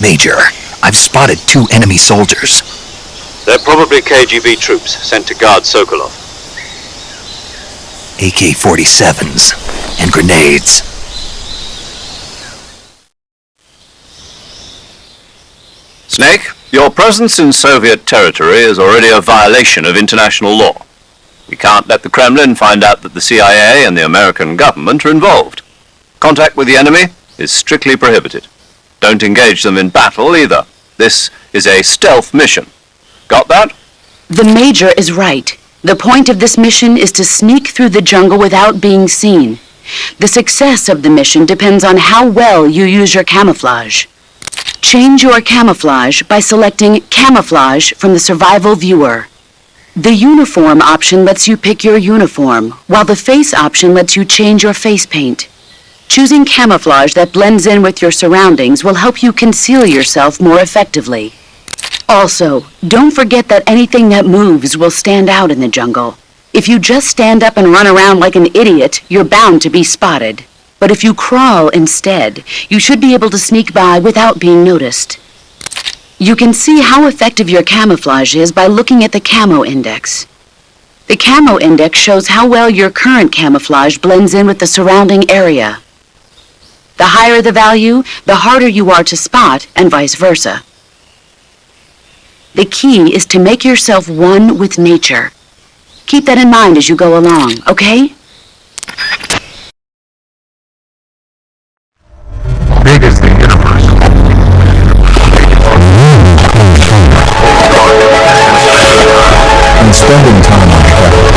Major, I've spotted 2 enemy soldiers. They're probably KGB troops sent to guard Sokolov. AK-47s and grenades. Snake, your presence in Soviet territory is already a violation of international law. We can't let the Kremlin find out that the CIA and the American government are involved. Contact with the enemy is strictly prohibited. Don't engage them in battle either. This is a stealth mission. Got that? The Major is right. The point of this mission is to sneak through the jungle without being seen. The success of the mission depends on how well you use your camouflage. Change your camouflage by selecting Camouflage from the Survival Viewer. The Uniform option lets you pick your uniform, while the Face option lets you change your face paint. Choosing camouflage that blends in with your surroundings will help you conceal yourself more effectively. Also, don't forget that anything that moves will stand out in the jungle. If you just stand up and run around like an idiot, you're bound to be spotted. But if you crawl instead, you should be able to sneak by without being noticed. You can see how effective your camouflage is by looking at the Camo Index. The Camo Index shows how well your current camouflage blends in with the surrounding area. The higher the value, the harder you are to spot, and vice versa. The key is to make yourself one with nature. Keep that in mind as you go along, okay? Big as the universe. And spending time on travel.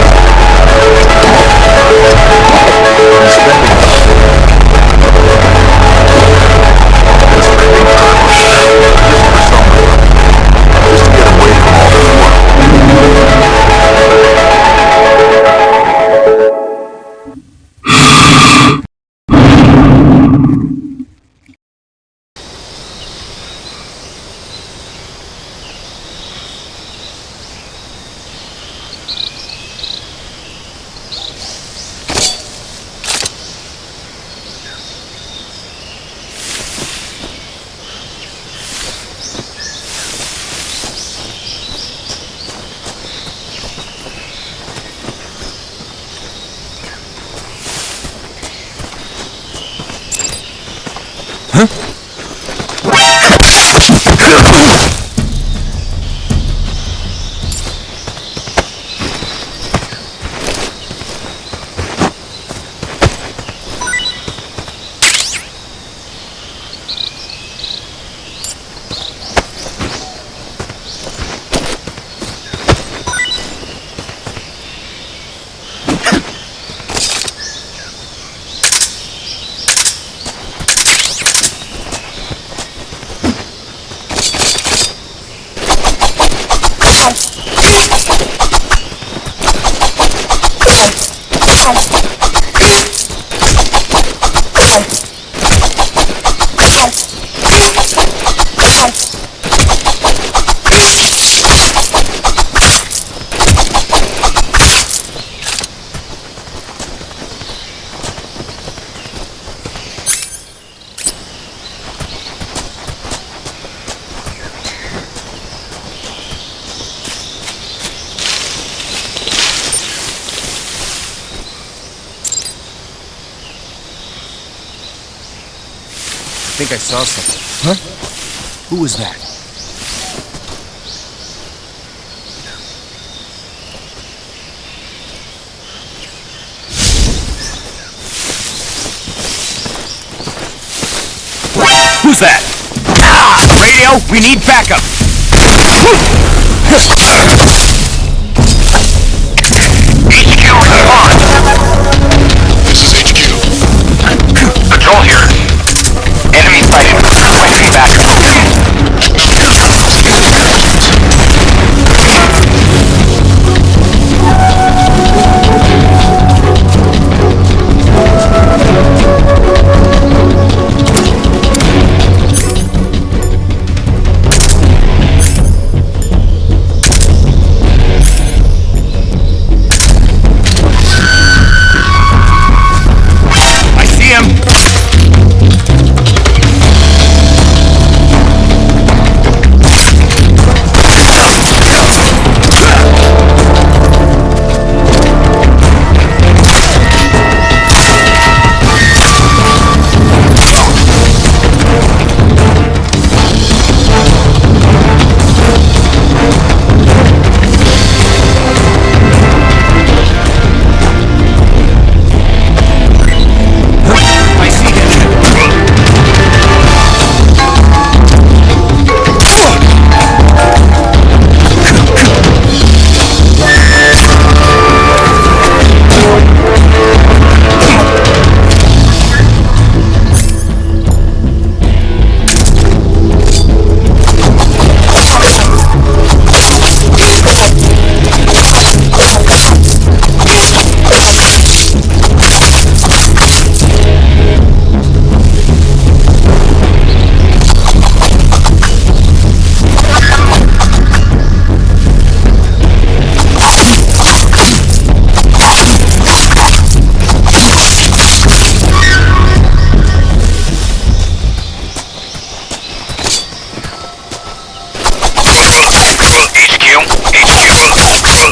think I saw something. Huh? Who was that? Who's that? Ah! Radio, we need backup! HQ, respond! This is HQ. Control here. Enemy sighted. Requesting backup. I see him! I see him!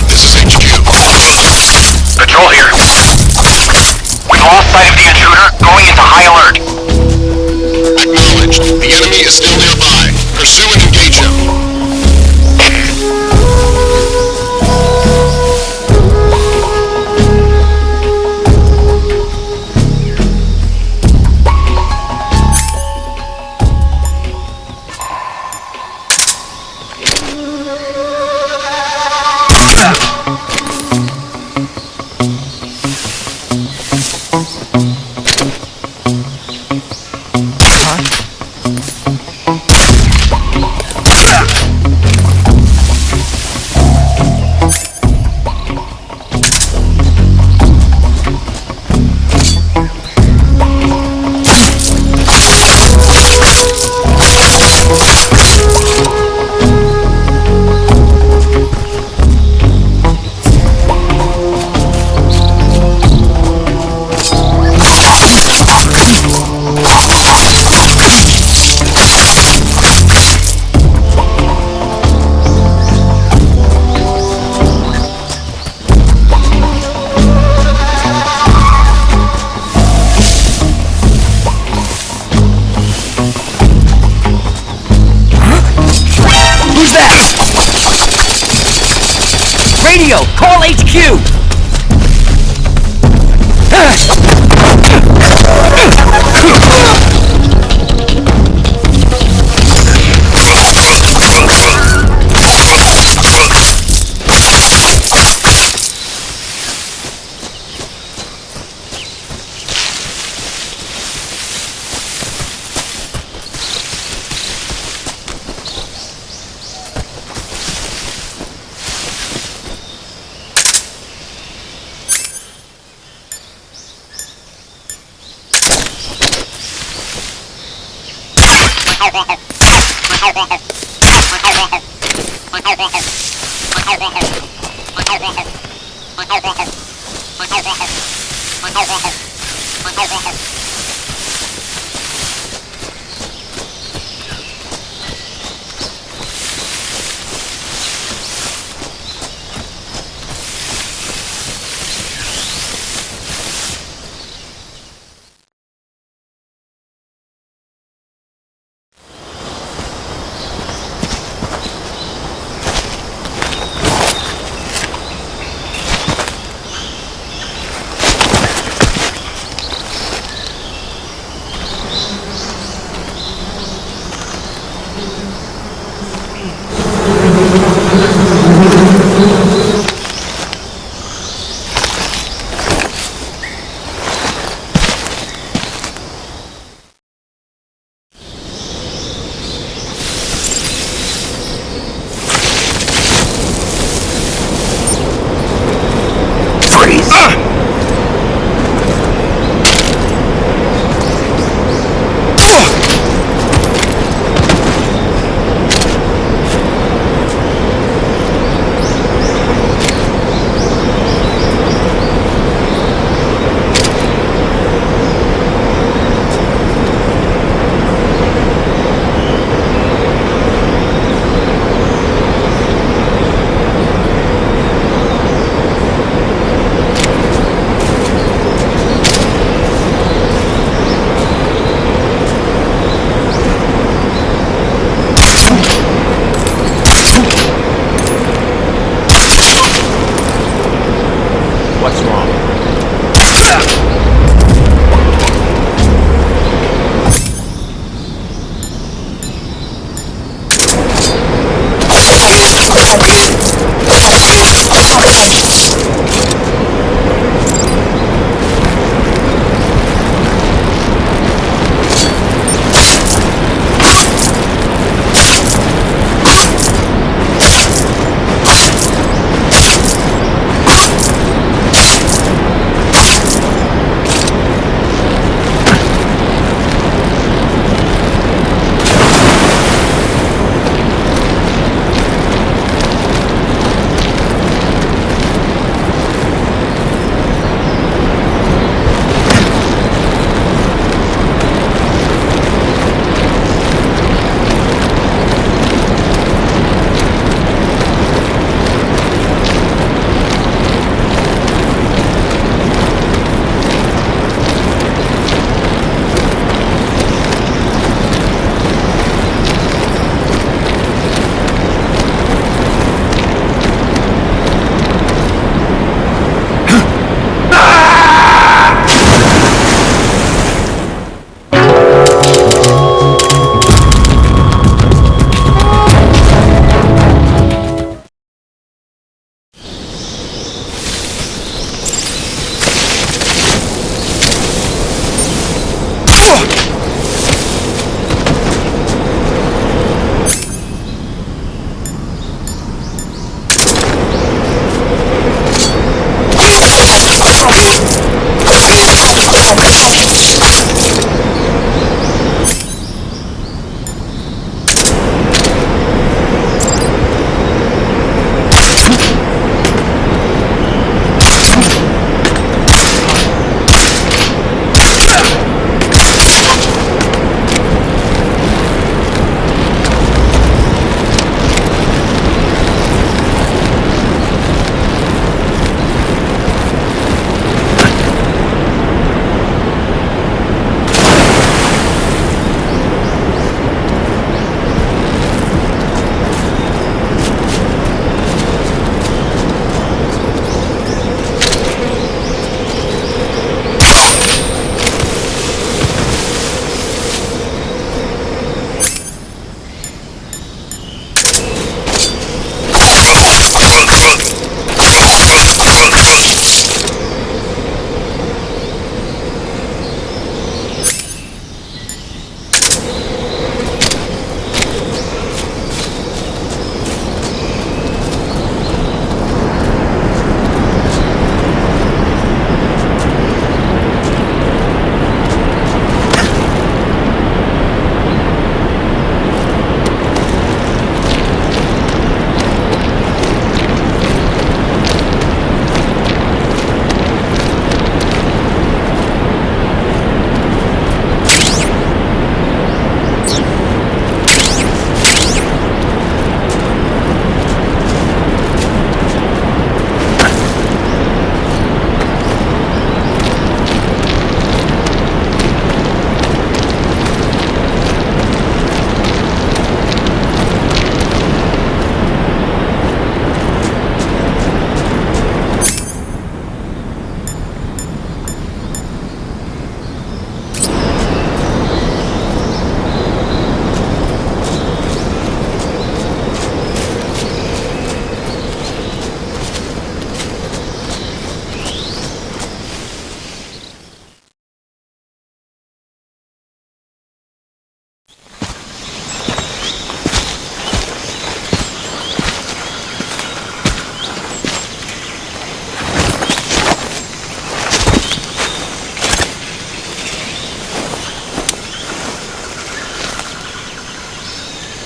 This is HQ. Control here. We've lost sight of the intruder, going into high alert. Acknowledged. The enemy is still nearby. Pursue and engage him. Who's that? Radio, call HQ!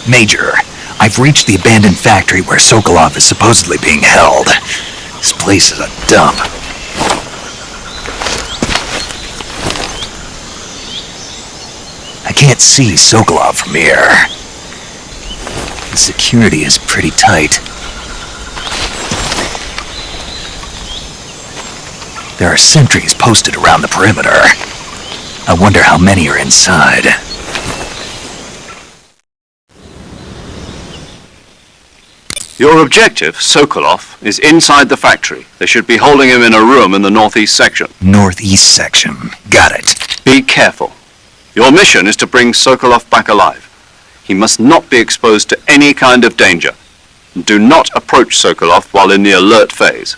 Major, I've reached the abandoned factory where Sokolov is supposedly being held. This place is a dump. I can't see Sokolov from here. The security is pretty tight. There are sentries posted around the perimeter. I wonder how many are inside. Your objective, Sokolov, is inside the factory. They should be holding him in a room in the northeast section. Northeast section. Got it. Be careful. Your mission is to bring Sokolov back alive. He must not be exposed to any kind of danger. Do not approach Sokolov while in the alert phase.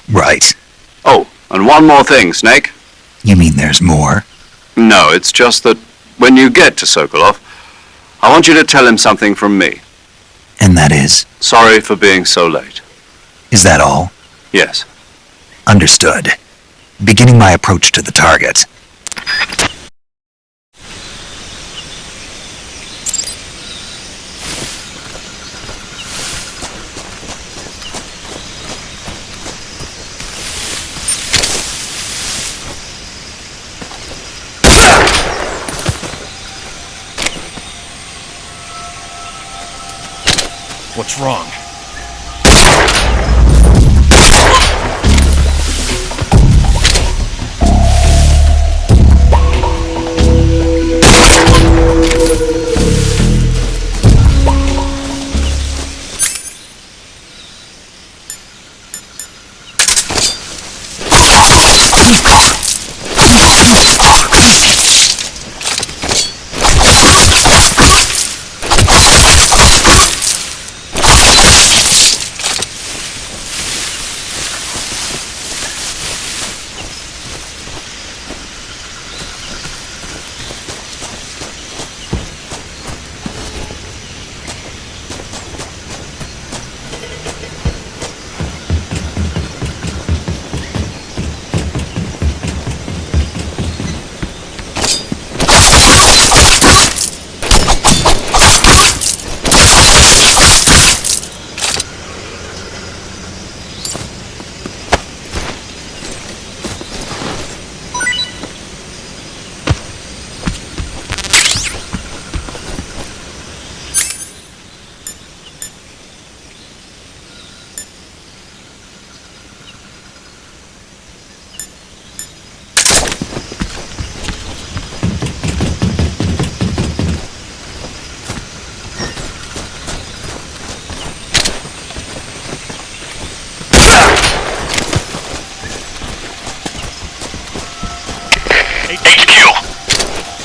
Right. Oh, and one more thing, Snake. You mean there's more? No, it's just that when you get to Sokolov, I want you to tell him something from me. And that is? Sorry for being so late. Is that all? Yes. Understood. Beginning my approach to the target. What's wrong?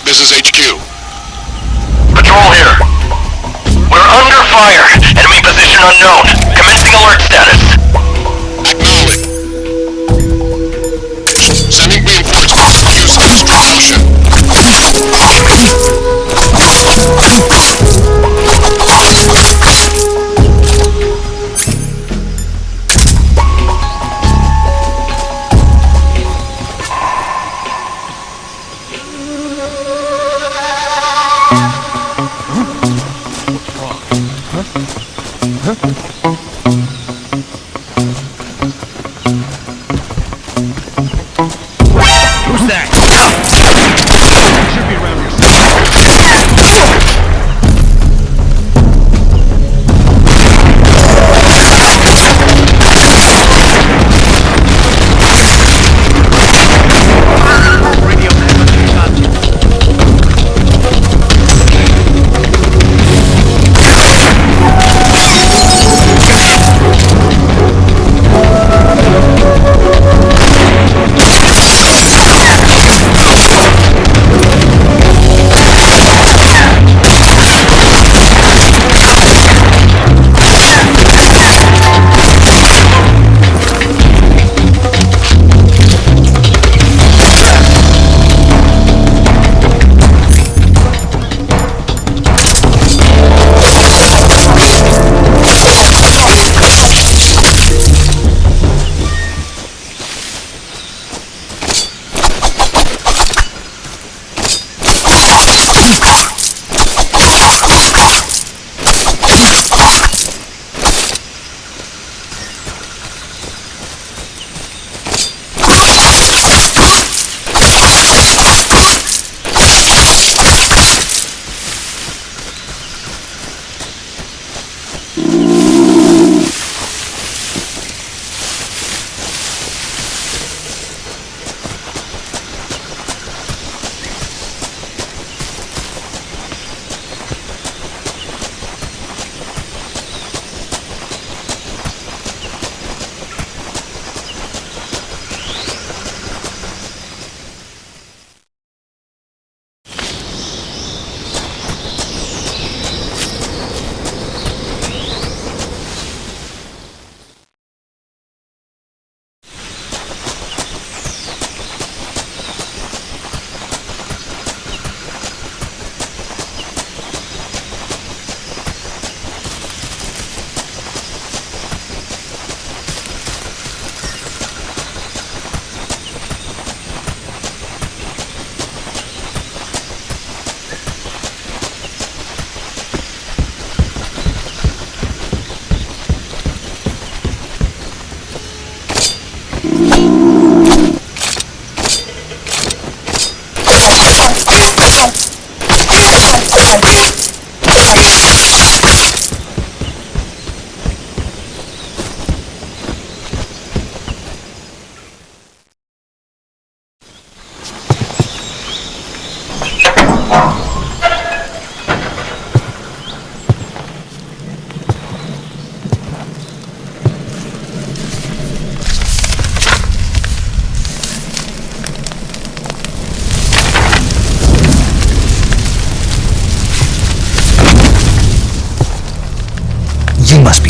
This is HQ. Patrol here. We're under fire. Enemy position unknown. Commencing alert status. Acknowledge. Sending reinforcements. Use construction. Who's that? Should be around here somewhere.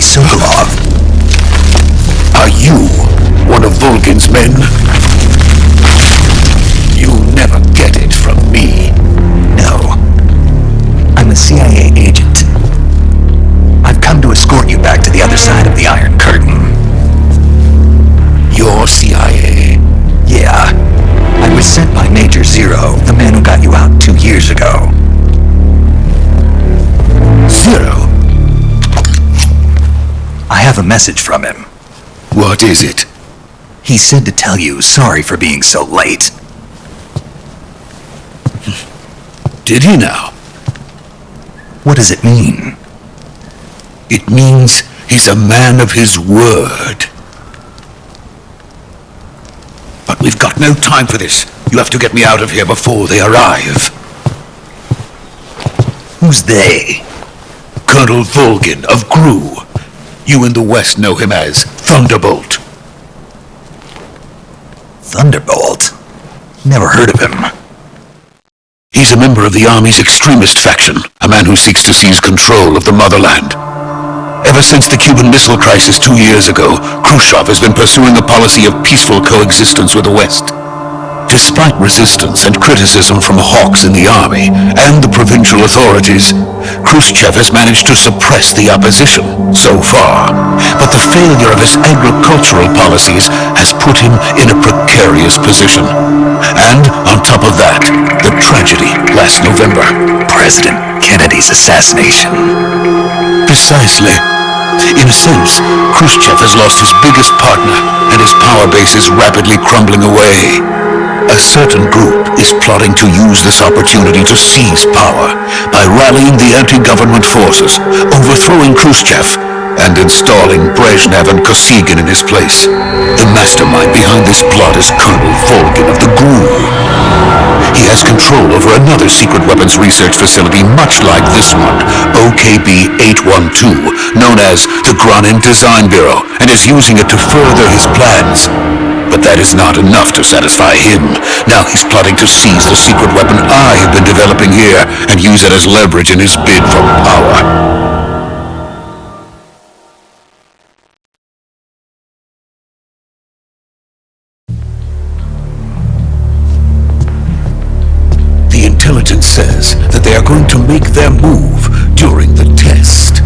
Sokolov. Are you one of Volgin's men? You'll never get it from me. No. I'm a CIA agent. I've come to escort you back to the other side of the Iron Curtain. You're CIA? Yeah. I was sent by Major Zero, the man who got you out 2 years ago. Zero? I have a message from him. What is it? He said to tell you sorry for being so late. Did he now? What does it mean? It means he's a man of his word. But we've got no time for this. You have to get me out of here before they arrive. Who's they? Colonel Volgin of GRU. You in the West know him as Thunderbolt. Thunderbolt? Never heard of him. He's a member of the Army's extremist faction, a man who seeks to seize control of the motherland. Ever since the Cuban Missile Crisis 2 years ago, Khrushchev has been pursuing a policy of peaceful coexistence with the West. Despite resistance and criticism from hawks in the army and the provincial authorities, Khrushchev has managed to suppress the opposition so far. But the failure of his agricultural policies has put him in a precarious position. And on top of that, the tragedy last November. President Kennedy's assassination. Precisely. In a sense, Khrushchev has lost his biggest partner, and his power base is rapidly crumbling away. A certain group is plotting to use this opportunity to seize power by rallying the anti-government forces, overthrowing Khrushchev, and installing Brezhnev and Kosygin in his place. The mastermind behind this plot is Colonel Volgin of the GRU. He has control over another secret weapons research facility much like this one, OKB-812, known as the Granin Design Bureau, and is using it to further his plans. But that is not enough to satisfy him. Now he's plotting to seize the secret weapon I have been developing here and use it as leverage in his bid for power. The intelligence says that they are going to make their move during the test.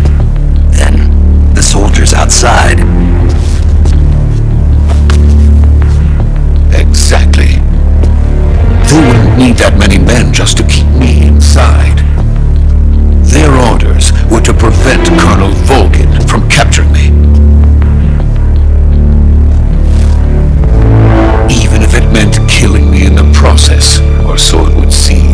Then, the soldiers outside. Exactly. They wouldn't need that many men just to keep me inside. Their orders were to prevent Colonel Volgin from capturing me. Even if it meant killing me in the process, or so it would seem.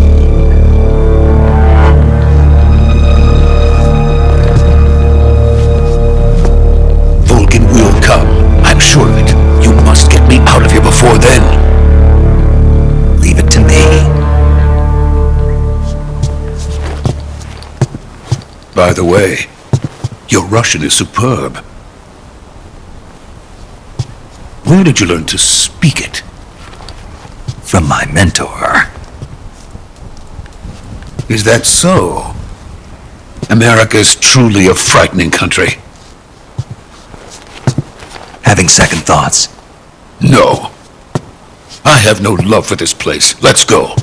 Volgin will come, I'm sure of it. You must get me out of here before then. Leave it to me. By the way, your Russian is superb. Where did you learn to speak it? From my mentor. Is that so? America is truly a frightening country. Having second thoughts. No. I have no love for this place. Let's go.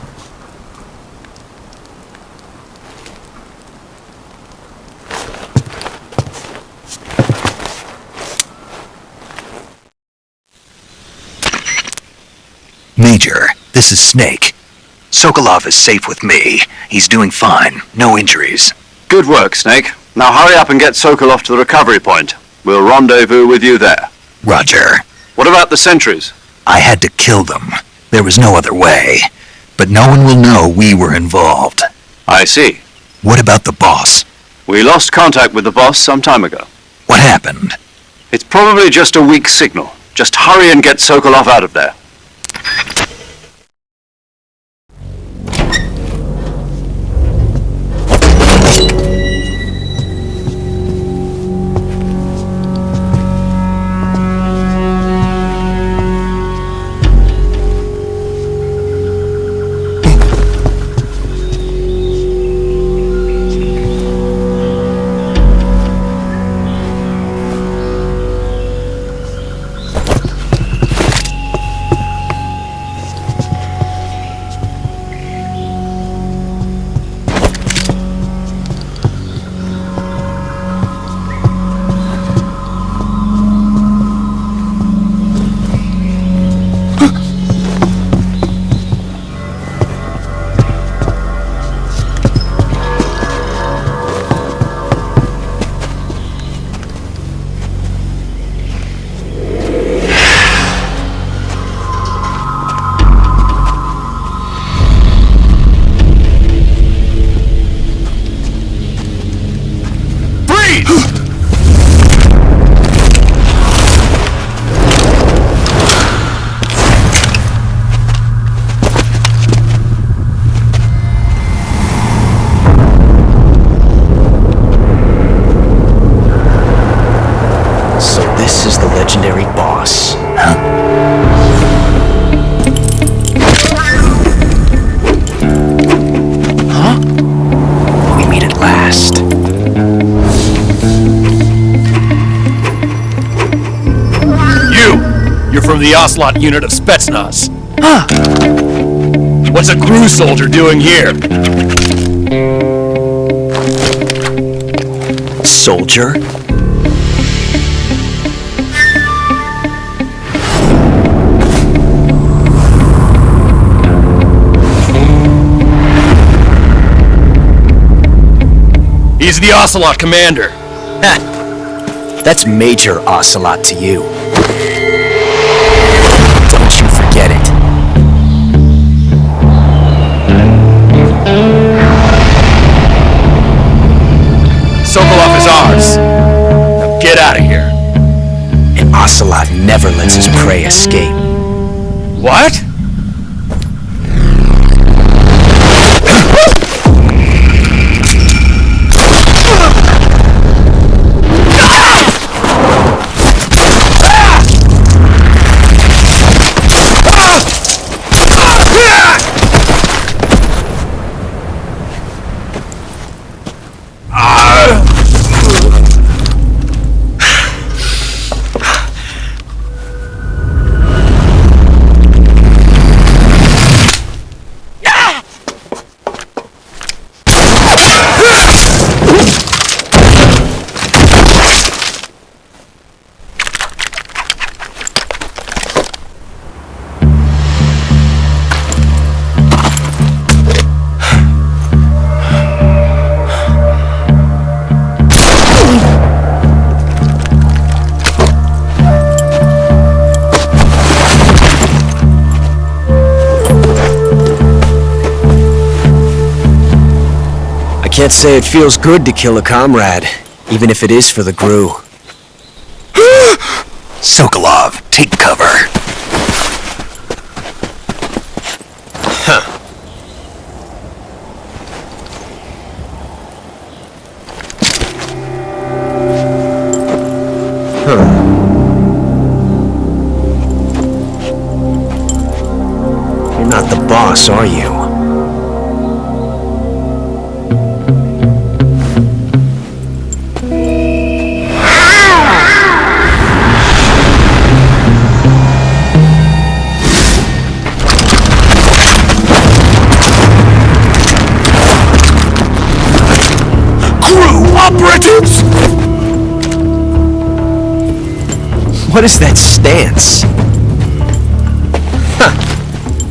Major, this is Snake. Sokolov is safe with me. He's doing fine. No injuries. Good work, Snake. Now hurry up and get Sokolov to the recovery point. We'll rendezvous with you there. Roger. What about the sentries? I had to kill them. There was no other way. But no one will know we were involved. I see. What about the boss? We lost contact with the boss some time ago. What happened? It's probably just a weak signal. Just hurry and get Sokolov out of there. Ocelot unit of Spetsnaz. What's a crew soldier doing here? Soldier? He's the Ocelot commander. That's Major Ocelot to you. Don't you forget it. Sokolov is ours. Now get out of here. And Ocelot never lets his prey escape. What? Can't say it feels good to kill a comrade, even if it is for the GRU. Sokolov, take cover. Huh. You're not the boss, are you? Operatives! What is that stance? Huh.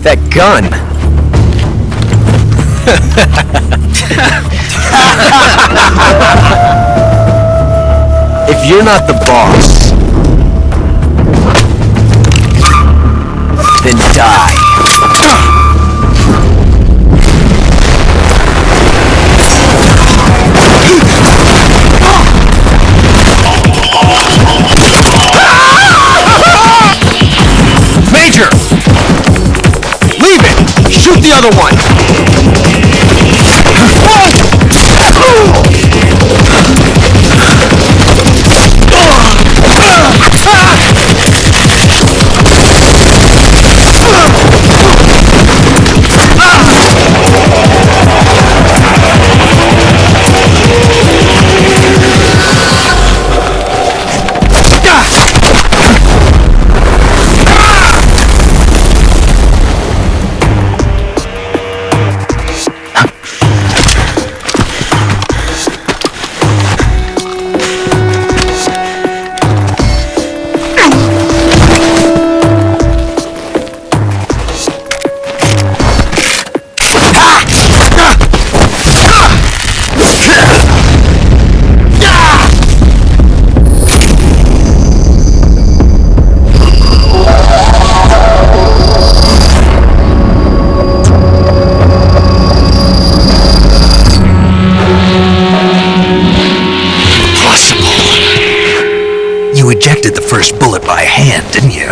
That gun. If you're not the boss, then die. Major! Leave it! Shoot the other one! Ejected the first bullet by hand, didn't you?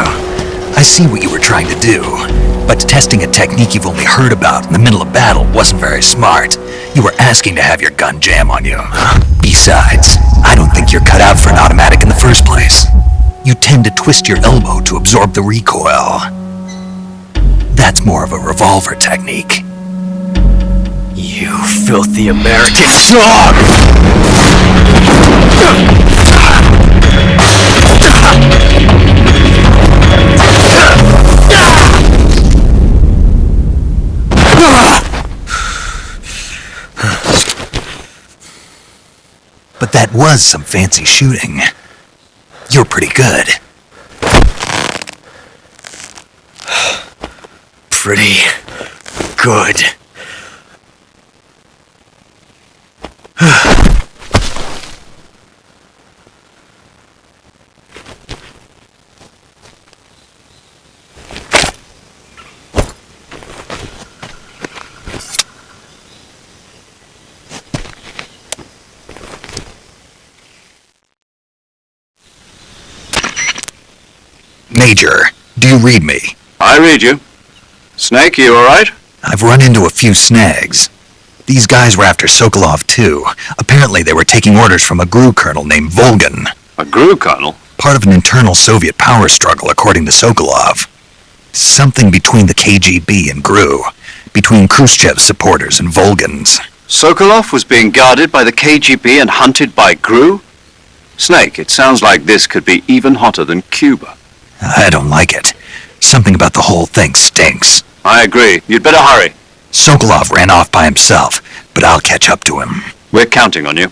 I see what you were trying to do, but testing a technique you've only heard about in the middle of battle wasn't very smart. You were asking to have your gun jam on you. Besides, I don't think you're cut out for an automatic in the first place. You tend to twist your elbow to absorb the recoil. That's more of a revolver technique. You filthy American dog! But that was some fancy shooting. You're pretty good. Pretty good. Major, do you read me? I read you. Snake, you all right? I've run into a few snags. These guys were after Sokolov too. Apparently they were taking orders from a GRU colonel named Volgan. A GRU colonel? Part of an internal Soviet power struggle, according to Sokolov. Something between the KGB and GRU. Between Khrushchev's supporters and Volgan's. Sokolov was being guarded by the KGB and hunted by GRU? Snake, it sounds like this could be even hotter than Cuba. I don't like it. Something about the whole thing stinks. I agree. You'd better hurry. Sokolov ran off by himself, but I'll catch up to him. We're counting on you.